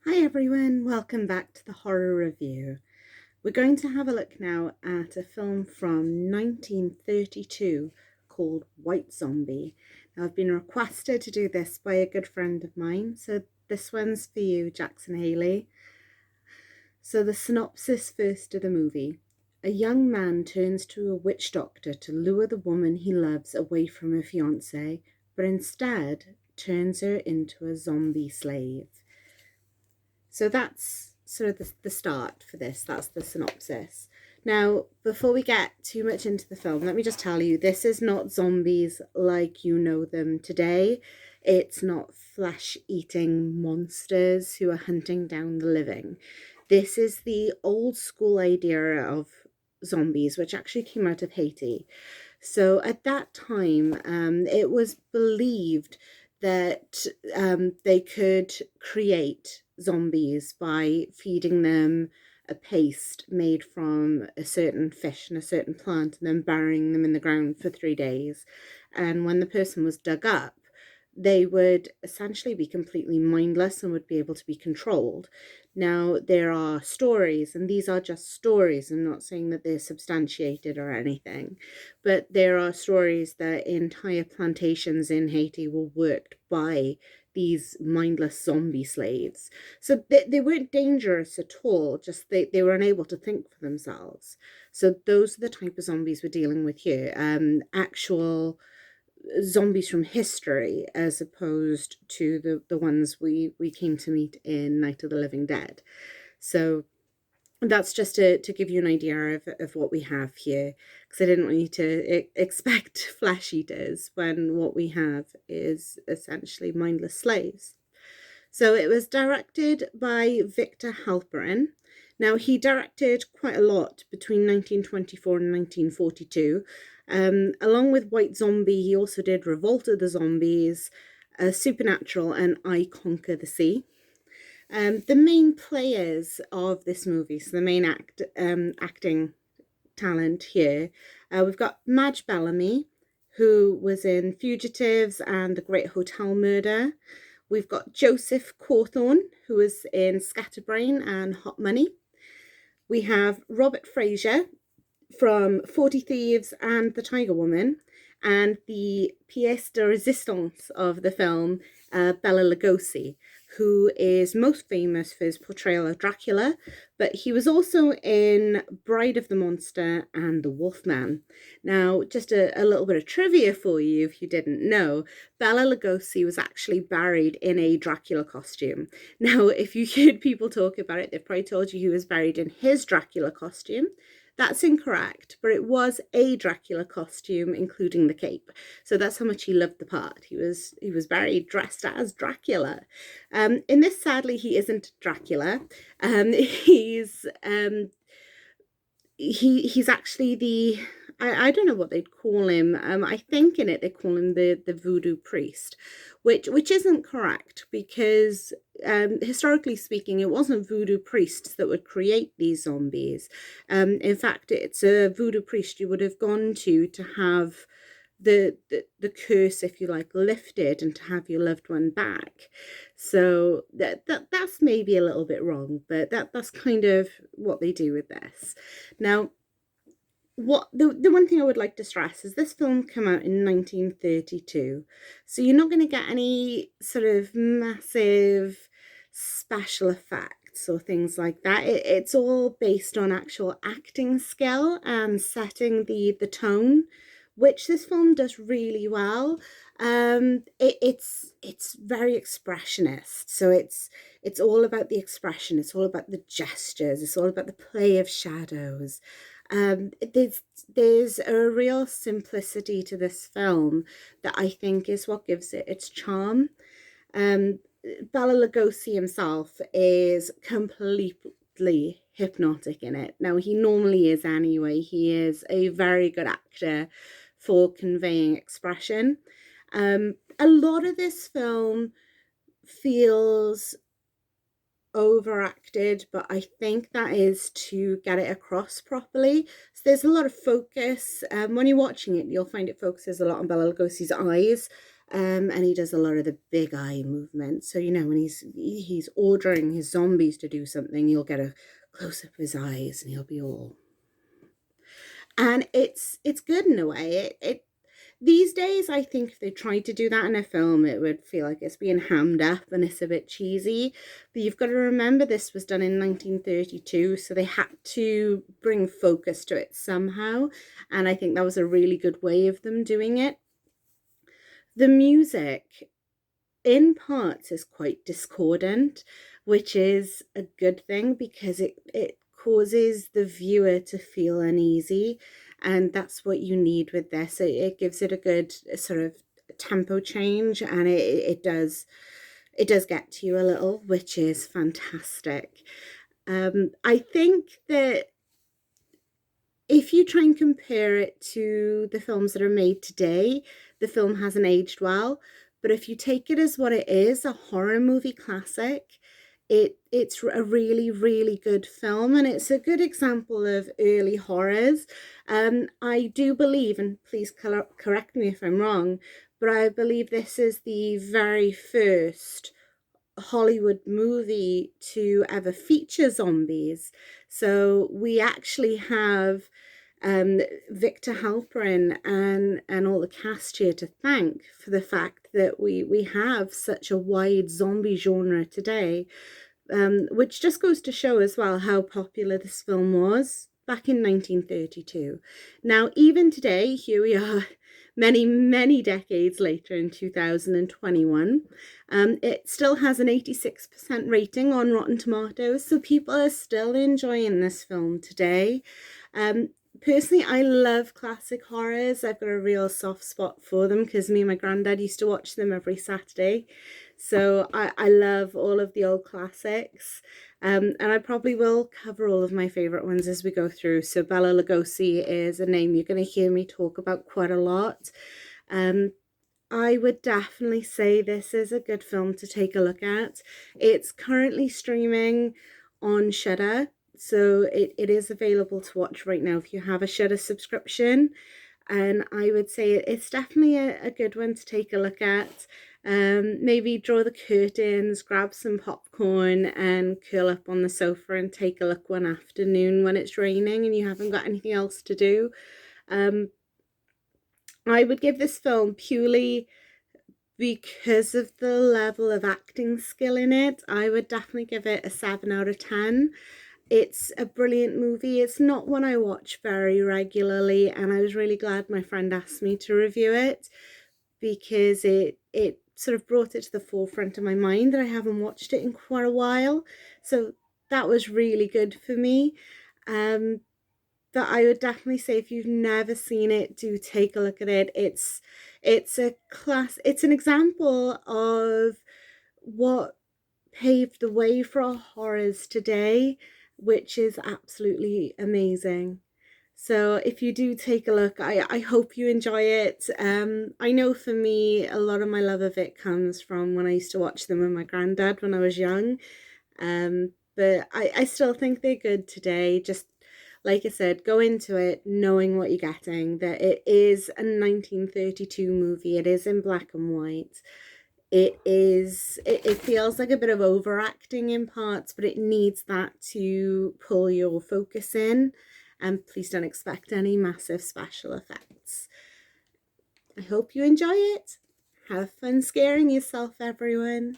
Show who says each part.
Speaker 1: Hi everyone, welcome back to the horror review. We're going to have a look now at a film from 1932 called White Zombie. Now I've been requested to do this by a good friend of mine, so this one's for you, Jackson Haley. So the synopsis first of the movie. A young man turns to a witch doctor to lure the woman he loves away from her fiancé, but instead turns her into a zombie slave. So that's sort of the start for this. That's the synopsis. Now, before we get too much into the film, let me just tell you, this is not zombies like you know them today. It's not flesh-eating monsters who are hunting down the living. This is the old school idea of zombies, which actually came out of Haiti. So at that time, it was believed that they could create zombies by feeding them a paste made from a certain fish and a certain plant and then burying them in the ground for 3 days. And when the person was dug up, they would essentially be completely mindless and would be able to be controlled. Now, there are stories, and these are just stories. I'm not saying that they're substantiated or anything, but there are stories that entire plantations in Haiti were worked by these mindless zombie slaves. So they weren't dangerous at all, just they were unable to think for themselves. So those are the type of zombies we're dealing with here. Actual zombies from history as opposed to the ones we came to meet in Night of the Living Dead. So that's just to give you an idea of what we have here, because I didn't want you to expect flesh eaters when what we have is essentially mindless slaves. So it was directed by Victor Halperin. Now, he directed quite a lot between 1924 and 1942. Along with White Zombie, he also did Revolt of the Zombies, Supernatural, and I Conquer the Sea. The main players of this movie, so the main acting talent here, we've got Madge Bellamy, who was in Fugitives and The Great Hotel Murder. We've got Joseph Cawthorne, who was in Scatterbrain and Hot Money. We have Robert Fraser from 40 Thieves and The Tiger Woman, and the pièce de résistance of the film, Bela Lugosi, who is most famous for his portrayal of Dracula, but he was also in Bride of the Monster and The Wolfman. Now, just a little bit of trivia for you if you didn't know, Bela Lugosi was actually buried in a Dracula costume. Now, if you heard people talk about it, they've probably told you he was buried in his Dracula costume. That's incorrect, but it was a Dracula costume, including the cape. So that's how much he loved the part. He was buried dressed as Dracula. In this, sadly, he isn't Dracula. He's actually the I don't know what they'd call him. I think in it they call him the voodoo priest, which isn't correct because historically speaking, it wasn't voodoo priests that would create these zombies. In fact, it's a voodoo priest you would have gone to have the curse, if you like, lifted and to have your loved one back. So that's maybe a little bit wrong, but that's kind of what they do with this. Now, what the one thing I would like to stress is this film came out in 1932, so you're not going to get any sort of massive special effects or things like that. It's all based on actual acting skill and setting the tone, which this film does really well. It's very expressionist, so it's all about the expression, it's all about the gestures, it's all about the play of shadows. There's a real simplicity to this film that I think is what gives it its charm. Um, Bela Lugosi himself is completely hypnotic in it. Now, he normally is anyway. He is a very good actor for conveying expression. A lot of this film feels overacted, but I think that is to get it across properly. So there's a lot of focus. When you're watching it, you'll find it focuses a lot on Bela Lugosi's eyes. And he does a lot of the big eye movement. So, you know, when he's ordering his zombies to do something, you'll get a close up of his eyes and he'll be all, and it's good in a way. It these days, I think if they tried to do that in a film, it would feel like it's being hammed up and it's a bit cheesy. But you've got to remember this was done in 1932, so they had to bring focus to it somehow. And I think that was a really good way of them doing it. The music, in parts, is quite discordant, which is a good thing because it causes the viewer to feel uneasy, and that's what you need with this. It gives it a good sort of tempo change, and it does get to you a little, which is fantastic. I think that if you try and compare it to the films that are made today, the film hasn't aged well. But if you take it as what it is, a horror movie classic, it's a really, really good film, and it's a good example of early horrors. I do believe, and please correct me if I'm wrong, but I believe this is the very first Hollywood movie to ever feature zombies. So we actually have Victor Halperin and all the cast here to thank for the fact that we have such a wide zombie genre today, which just goes to show as well how popular this film was back in 1932. Now, even today, here we are, many, many decades later in 2021. It still has an 86% rating on Rotten Tomatoes, so people are still enjoying this film today. Personally, I love classic horrors. I've got a real soft spot for them because me and my granddad used to watch them every Saturday. So I love all of the old classics. And I probably will cover all of my favourite ones as we go through. So Bela Lugosi is a name you're going to hear me talk about quite a lot. I would definitely say this is a good film to take a look at. It's currently streaming on Shudder, so it is available to watch right now if you have a Shudder subscription. And I would say it's definitely a good one to take a look at. Maybe draw the curtains, grab some popcorn and curl up on the sofa and take a look one afternoon when it's raining and you haven't got anything else to do. I would give this film, purely because of the level of acting skill in it, I would definitely give it a 7 out of 10. It's a brilliant movie. It's not one I watch very regularly, and I was really glad my friend asked me to review it because it sort of brought it to the forefront of my mind that I haven't watched it in quite a while. So that was really good for me. That I would definitely say if you've never seen it, do take a look at it. It's an example of what paved the way for our horrors today, which is absolutely amazing. So if you do take a look, I hope you enjoy it. I know for me, a lot of my love of it comes from when I used to watch them with my granddad when I was young. But I still think they're good today. Just like I said, go into it knowing what you're getting, that it is a 1932 movie. It is in black and white. It feels like a bit of overacting in parts, but it needs that to pull your focus in. And please don't expect any massive special effects. I hope you enjoy it. Have fun scaring yourself, everyone.